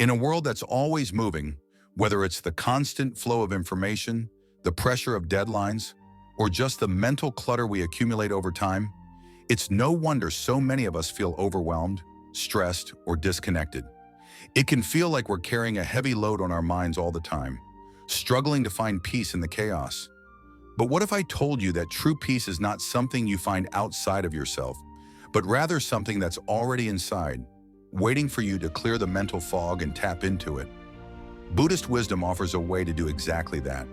In a world that's always moving, whether it's the constant flow of information, the pressure of deadlines, or just the mental clutter we accumulate over time, it's no wonder so many of us feel overwhelmed, stressed, or disconnected. It can feel like we're carrying a heavy load on our minds all the time, struggling to find peace in the chaos. But what if I told you that true peace is not something you find outside of yourself, but rather something that's already inside, waiting for you to clear the mental fog and tap into it? Buddhist wisdom offers a way to do exactly that,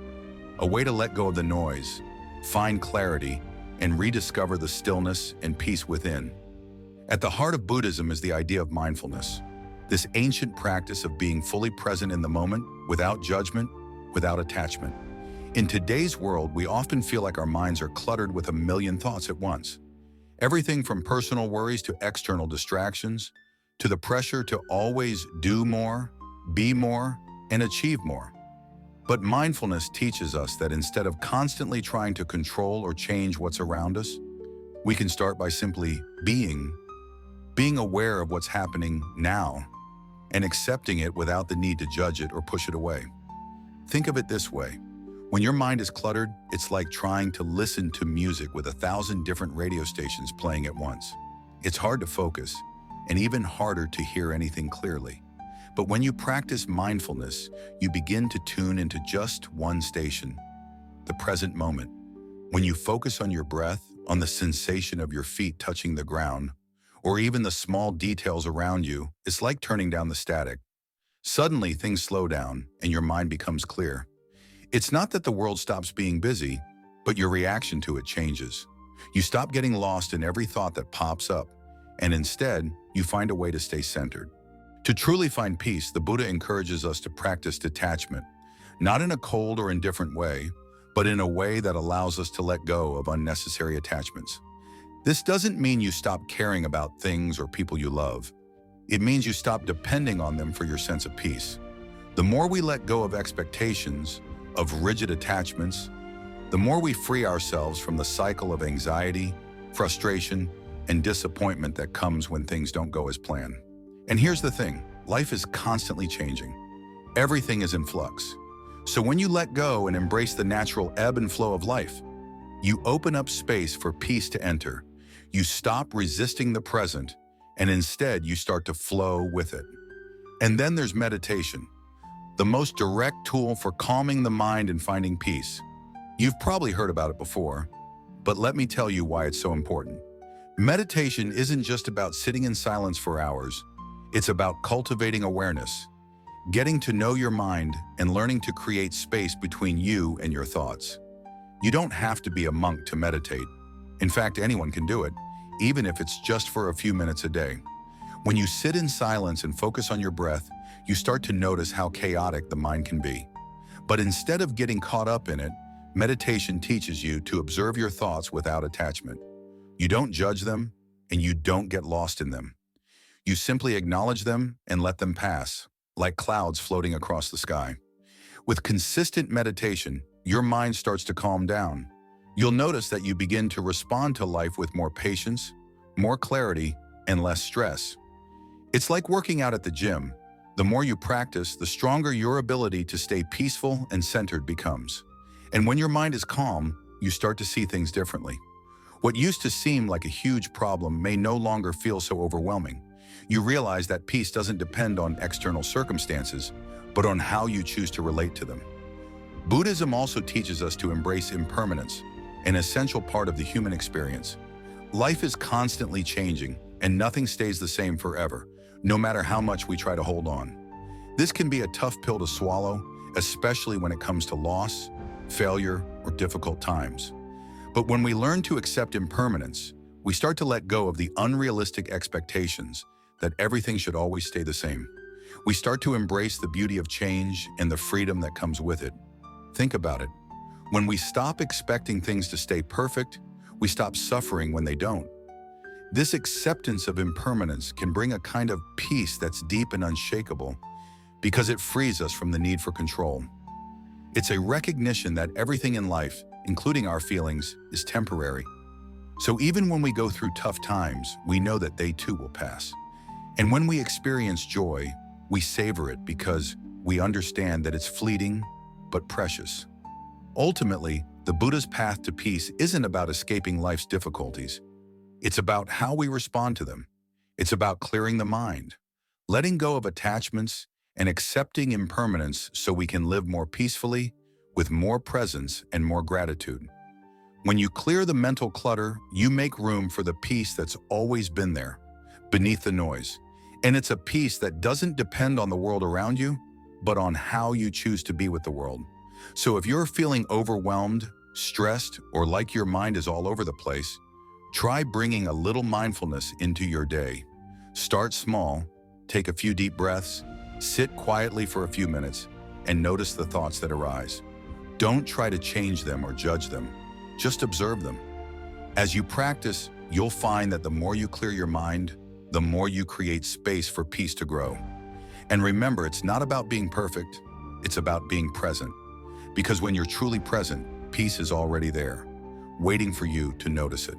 a way to let go of the noise, find clarity, and rediscover the stillness and peace within. At the heart of Buddhism is the idea of mindfulness, this ancient practice of being fully present in the moment, without judgment, without attachment. In today's world, we often feel like our minds are cluttered with a million thoughts at once. Everything from personal worries to external distractions, to the pressure to always do more, be more, and achieve more. But mindfulness teaches us that instead of constantly trying to control or change what's around us, we can start by simply being aware of what's happening now and accepting it without the need to judge it or push it away. Think of it this way. When your mind is cluttered, it's like trying to listen to music with 1,000 different radio stations playing at once. It's hard to focus, and even harder to hear anything clearly. But when you practice mindfulness, you begin to tune into just one station, the present moment. When you focus on your breath, on the sensation of your feet touching the ground, or even the small details around you, it's like turning down the static. Suddenly, things slow down and your mind becomes clear. It's not that the world stops being busy, but your reaction to it changes. You stop getting lost in every thought that pops up, and instead, you find a way to stay centered. To truly find peace, the Buddha encourages us to practice detachment, not in a cold or indifferent way, but in a way that allows us to let go of unnecessary attachments. This doesn't mean you stop caring about things or people you love. It means you stop depending on them for your sense of peace. The more we let go of expectations, of rigid attachments, the more we free ourselves from the cycle of anxiety, frustration, and disappointment that comes when things don't go as planned. And here's the thing, life is constantly changing. Everything is in flux. So when you let go and embrace the natural ebb and flow of life, you open up space for peace to enter. You stop resisting the present, and instead you start to flow with it. And then there's meditation, the most direct tool for calming the mind and finding peace. You've probably heard about it before, but let me tell you why it's so important. Meditation isn't just about sitting in silence for hours. It's about cultivating awareness, getting to know your mind, and learning to create space between you and your thoughts. You don't have to be a monk to meditate. In fact, anyone can do it, even if it's just for a few minutes a day. When you sit in silence and focus on your breath, you start to notice how chaotic the mind can be. But instead of getting caught up in it, meditation teaches you to observe your thoughts without attachment. You don't judge them, and you don't get lost in them. You simply acknowledge them and let them pass, like clouds floating across the sky. With consistent meditation, your mind starts to calm down. You'll notice that you begin to respond to life with more patience, more clarity, and less stress. It's like working out at the gym. The more you practice, the stronger your ability to stay peaceful and centered becomes. And when your mind is calm, you start to see things differently. What used to seem like a huge problem may no longer feel so overwhelming. You realize that peace doesn't depend on external circumstances, but on how you choose to relate to them. Buddhism also teaches us to embrace impermanence, an essential part of the human experience. Life is constantly changing, and nothing stays the same forever, no matter how much we try to hold on. This can be a tough pill to swallow, especially when it comes to loss, failure, or difficult times. But when we learn to accept impermanence, we start to let go of the unrealistic expectations that everything should always stay the same. We start to embrace the beauty of change and the freedom that comes with it. Think about it. When we stop expecting things to stay perfect, we stop suffering when they don't. This acceptance of impermanence can bring a kind of peace that's deep and unshakable because it frees us from the need for control. It's a recognition that everything in life, including our feelings, is temporary. So even when we go through tough times, we know that they too will pass. And when we experience joy, We savor it because we understand that it's fleeting but precious. Ultimately, the Buddha's path to peace isn't about escaping life's difficulties. It's about how we respond to them. It's about clearing the mind, letting go of attachments, and accepting impermanence so we can live more peacefully, with more presence and more gratitude. When you clear the mental clutter, you make room for the peace that's always been there, beneath the noise. And it's a peace that doesn't depend on the world around you, but on how you choose to be with the world. So if you're feeling overwhelmed, stressed, or like your mind is all over the place, try bringing a little mindfulness into your day. Start small, take a few deep breaths, sit quietly for a few minutes, and notice the thoughts that arise. Don't try to change them or judge them. Just observe them. As you practice, you'll find that the more you clear your mind, the more you create space for peace to grow. And remember, it's not about being perfect, it's about being present. Because when you're truly present, peace is already there, waiting for you to notice it.